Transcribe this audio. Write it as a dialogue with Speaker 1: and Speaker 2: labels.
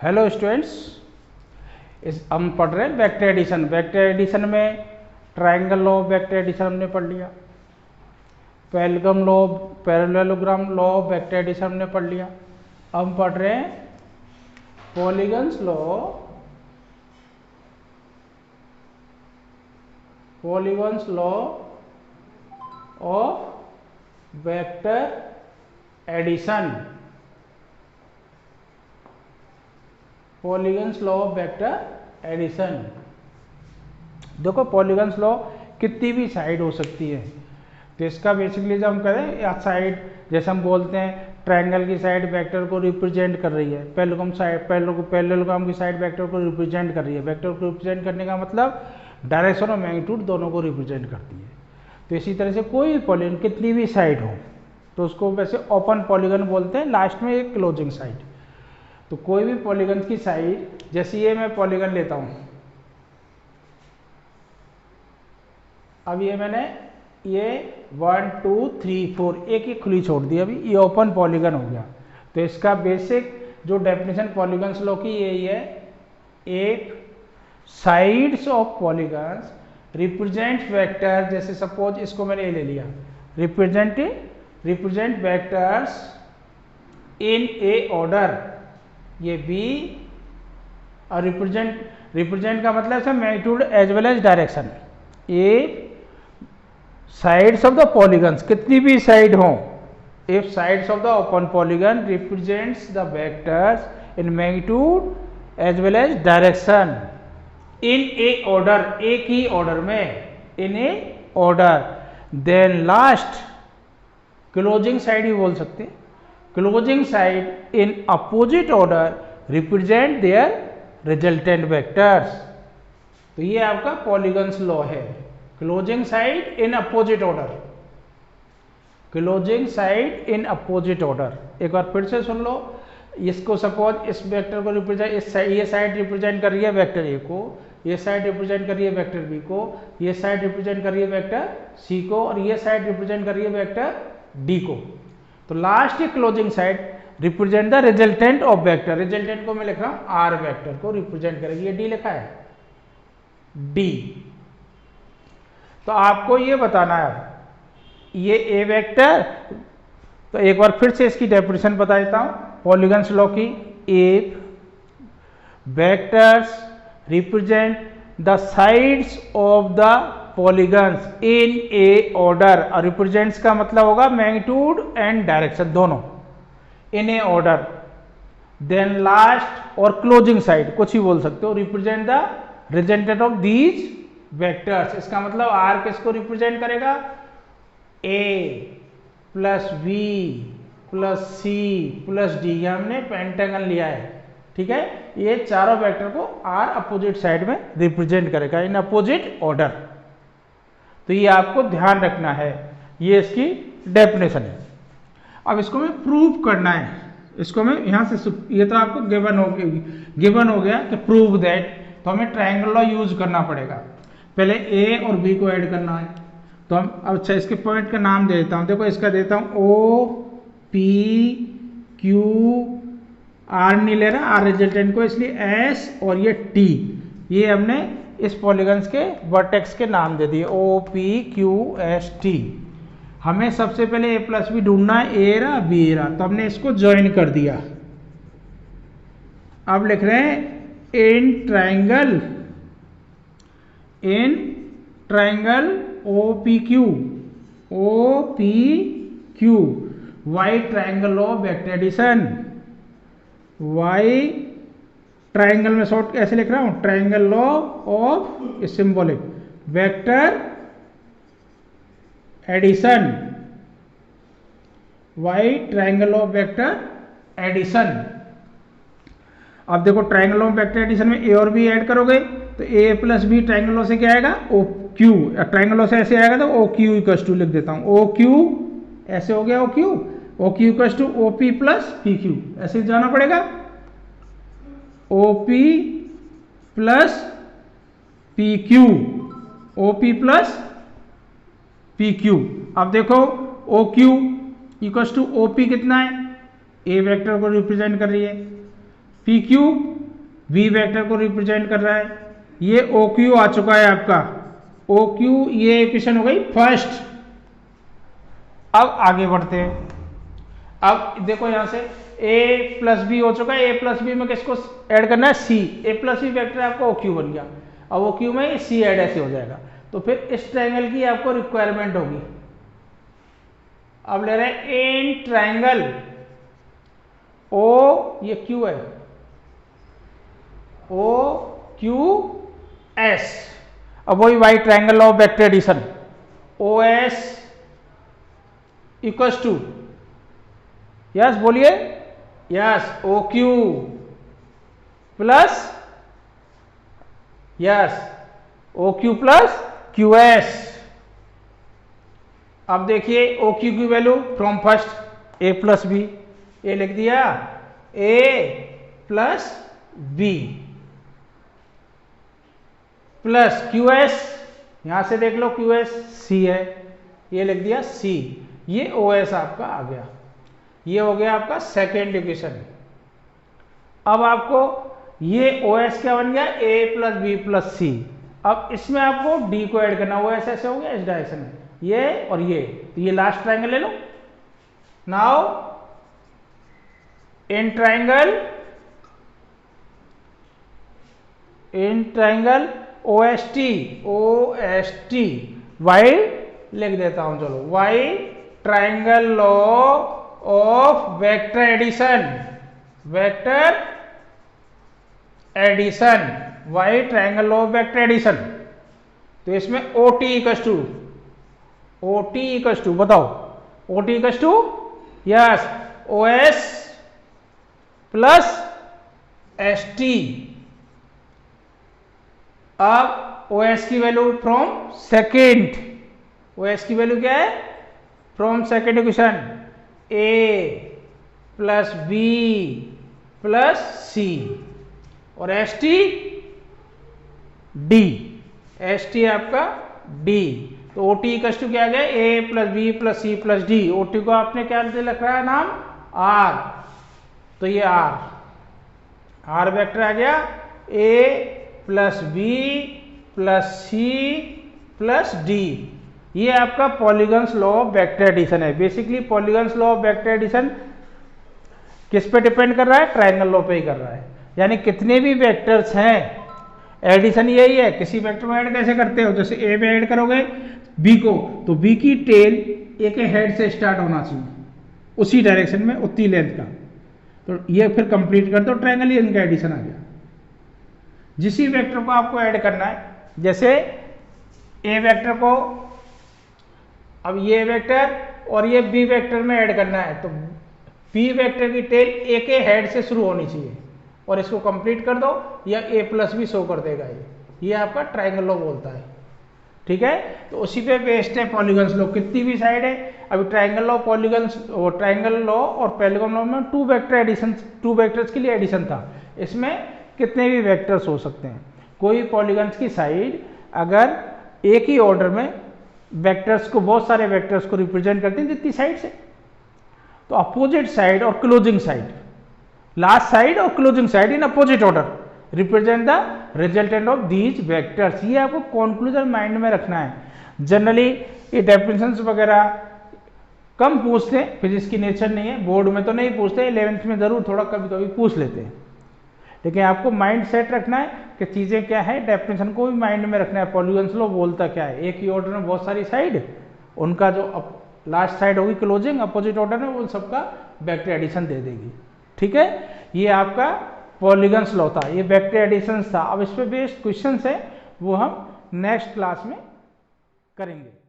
Speaker 1: Hello students, इस हम पढ़ रहे हैं वेक्टर एडिशन। वेक्टर एडिशन में triangle law of vector addition हमने पढ़ लिया, parallelogram law of vector addition हमने पढ़ लिया। अब हम पढ़ रहे हैं polygons law of vector addition. Polygons law of vector addition. देखो पॉलीगन्स लॉ कितनी भी साइड हो सकती है, तो इसका बेसिकली जब हम करें या साइड, जैसे हम बोलते हैं ट्रायंगल की साइड वेक्टर को रिप्रेजेंट कर रही है, पैरेललोग्राम की साइड वेक्टर को रिप्रेजेंट कर रही है। वेक्टर को रिप्रेजेंट करने का मतलब डायरेक्शन और मैग्नीट्यूड दोनों को रिप्रेजेंट करती है। तो इसी तरह से कोई भी पॉलीगन कितनी भी साइड हो तो उसको वैसे ओपन पॉलीगन बोलते हैं, लास्ट में एक क्लोजिंग साइड। तो कोई भी पॉलीगन की साइड, जैसे ये मैं पॉलीगन लेता हूं, अब ये मैंने ये 1 2 3 4 एक खुली छोड़ दी, अभी ये ओपन पॉलीगन हो गया। तो इसका बेसिक जो डेफिनेशन पॉलीगन्स लॉ की यही है, एक sides of polygons represent vector. जैसे सपोज इसको मैंने ये ले लिया, represent vectors in a order, ये बी, और रिप्रेजेंट का मतलब है magnitude as well as direction. A sides of the polygons, कितनी भी साइड हो, if sides of the open polygon represents the vectors in magnitude as well as direction in a order, एक ही order में, in a order, then last closing side ही बोल सकते हैं, closing side in opposite order represent their resultant vectors. तो ये आपका पॉलीगन्स लॉ है, closing side in opposite order, closing side in opposite order. एक बार फिर से सुन लो, इसको सपोज इस वेक्टर को रिप्रेजेंट, ये साइड रिप्रेजेंट कर रही है वेक्टर ए को, ये साइड रिप्रेजेंट कर रही है वेक्टर बी को, ये साइड रिप्रेजेंट कर रही है वेक्टर सी को, और ये साइड रिप्रेजेंट कर रही है वेक्टर डी को। तो लास्ट की closing side represent the resultant of vector, resultant को मैं लिख रहा हूं आर, वेक्टर को रिप्रेजेंट करेगी, ये डी लिखा है, डी। तो आपको ये बताना है ये ए वेक्टर, तो एक बार फिर से इसकी डेफिनेशन बता देता हूं पॉलीगन्स लॉ की। A vectors represent the sides of the polygons in a order, और रिप्रेजेंट्स का मतलब होगा मैग्नीट्यूड एंड डायरेक्शन दोनों, in a order, then last और क्लोजिंग साइड कुछ ही बोल सकते हो, represent the resultant of these vectors. इसका मतलब आर किसको रिप्रेजेंट करेगा, a plus b plus c plus d, ये हमने पेंटागन लिया है, ठीक है। ये चारों वेक्टर को आर अपोजिट साइड में रिप्रेजेंट करेगा इन अपोजिट ऑर्डर। तो ये आपको ध्यान रखना है, ये इसकी डेफिनेशन है। अब इसको मैं प्रूव करना है, इसको मैं यहां से, ये तो आपको गिवन हो गया कि प्रूव दैट, तो हमें ट्रायंगल लॉ यूज करना पड़ेगा। पहले ए और बी को ऐड करना है, तो हम अच्छा इसके पॉइंट का नाम दे देता हूं। देखो इसका देता हूं ओ पी क्यू, आर नहीं ले रहा, आर रिजल्टेंट को, इसलिए एस, और ये टी, ये हमने इस पॉलीगन्स के वर्टेक्स के नाम दे दिए, O P Q S T. हमें सबसे पहले ए प्लस बी ढूंढना है, ए रहा बी रहा, तो हमने इसको ज्वाइन कर दिया। अब लिख रहे हैं in triangle O P Q Y triangle of vector addition. Y triangle में शॉर्ट कैसे लिख रहा हूं, triangle law of symbolic vector addition, Y triangle of vector addition. अब देखो ट्रायंगल ऑफ वेक्टर एडिशन में ए और बी ऐड करोगे तो ए प्लस बी ट्रायंगल लॉ से क्या आएगा, ओ क्यू, ट्रायंगल लॉ से ऐसे आएगा तो ओ क्यू इक्वल्स टू लिख देता हूं, ओ क्यू ऐसे हो गया, O Q equals to O P plus P Q, ऐसे जाना पड़ेगा, O P plus P Q, O P plus P Q. अब देखो O Q equals to O P कितना है, ए वेक्टर को रिप्रेजेंट कर रही है, पी क्यू वी वेक्टर को रिप्रेजेंट कर रहा है। ये ओ क्यू आ चुका है आपका, ओ क्यू, ये इक्वेशन हो गई फर्स्ट। अब आगे बढ़ते हैं। अब देखो यहां से a प्लस बी हो चुका है, a प्लस बी में किसको ऐड करना है, c। a plus B vector आपका ओ क्यू बन गया। अब ओ क्यू में c ऐड ऐसे हो जाएगा। तो फिर इस ट्रायंगल की आपको रिक्वायरमेंट होगी। अब ले रहे हैं इन ट्रायंगल ओ, ये क्यू है, ओ क्यू एस। अब वही by triangle of vector addition, o s equals to, yes बोलिए, yes o q plus, yes o q plus q s. अब देखिए ओ क्यू की value from first a plus b, a लिख दिया, a plus b plus q s, यहां से देख लो Q S C है, ये लिख दिया सी। ये ओ एस आपका आ गया। ये हो गया आपका सेकेंड इक्वेशन। अब आपको ये ओ एस क्या बन गया, ए प्लस बी प्लस सी। अब इसमें आपको डी को ऐड करना, ओ एस ऐसे हो गया इस डायरेक्शन में, ये और ये, तो ये लास्ट ट्रायंगल ले लो। Now in triangle o s t y लिख देता हूं, चलो by triangle law of vector addition, vector addition, Y triangle law of vector addition. तो इसमें ओ टी इक्वल्स टू, बताओ o t equals to, yes o s plus s t. अब o s की value from second, o s की value क्या है, from second equation, a plus b plus c, और S T d, s t आपका d. तो o t कस्ट क्या गया, a plus b plus c plus d. O t को आपने क्या लिख रहा है नाम, आर, तो ये आर वेक्टर आ गया, a plus b plus c plus d. ये आपका polygons law of vector addition है। Basically polygons law of vector addition किस पे डिपेंड कर रहा है, ट्रायंगल लॉ पे ही कर रहा है। यानी कितने भी वेक्टर्स हैं, एडिशन यही है। किसी वेक्टर में ऐड कैसे करते हो, जैसे ए में ऐड करोगे बी को, तो बी की टेल ए के हेड से स्टार्ट होना चाहिए, उसी डायरेक्शन में, उतनी लेंथ का। तो ये फिर कंप्लीट कर दो ट्रायंगल, ही इनका एडिशन आ गया। जिस वेक्टर को आपको ऐड करना है, जैसे ए वेक्टर को, अब ये वेक्टर और ये बी वेक्टर में ऐड करना है, तो बी वेक्टर की टेल ए के हेड से शुरू होनी चाहिए, और इसको कंप्लीट कर दो, या ए प्लस भी शो कर देगा। ये आपका ट्रायंगल लॉ बोलता है, ठीक है। तो उसी पे बेस्ड है पॉलीगन्स लॉ, कितनी भी साइड है। अभी ट्रायंगल लॉ, पॉलीगन्स, और ट्रायंगल लॉ और पॉलीगन लॉ में two vector addition, two vectors के लिए एडिशन था। इसमें कितने भी वेक्टर्स हो सकते हैं। कोई पॉलीगन्स की साइड अगर एक ही ऑर्डर में वेक्टर्स को, बहुत सारे वेक्टर्स को रिप्रेजेंट करते हैं जितनी साइड से, तो अपोजिट साइड और क्लोजिंग साइड, लास्ट साइड और closing side in opposite order represent the resultant of these vectors. ये आपको कंक्लूजन माइंड में रखना है। जनरली ये डेफिनेशंस वगैरह कम पूछते हैं, फिजिक्स की नेचर नहीं है, बोर्ड में तो नहीं पूछते, 11th में जरूर थोड़ा कभी कभी पूछ लेते हैं। लेकिन आपको माइंड सेट रखना है कि चीजें क्या है, डेफिनेशन को भी माइंड में रखना है। पॉलीगन्स लॉ बोलता क्या है, एक ही ऑर्डर में बहुत सारी साइड, उनका जो लास्ट साइड होगी क्लोजिंग, अपोजिट ऑर्डर में, उन सबका वेक्टर एडिशन दे देगी, ठीक है। ये आपका पॉलीगन्स लॉ था, ये वेक्टर एडिशन था। अब इस पे बेस्ड क्वेश्चन है, वो हम नेक्स्ट क्लास में करेंगे।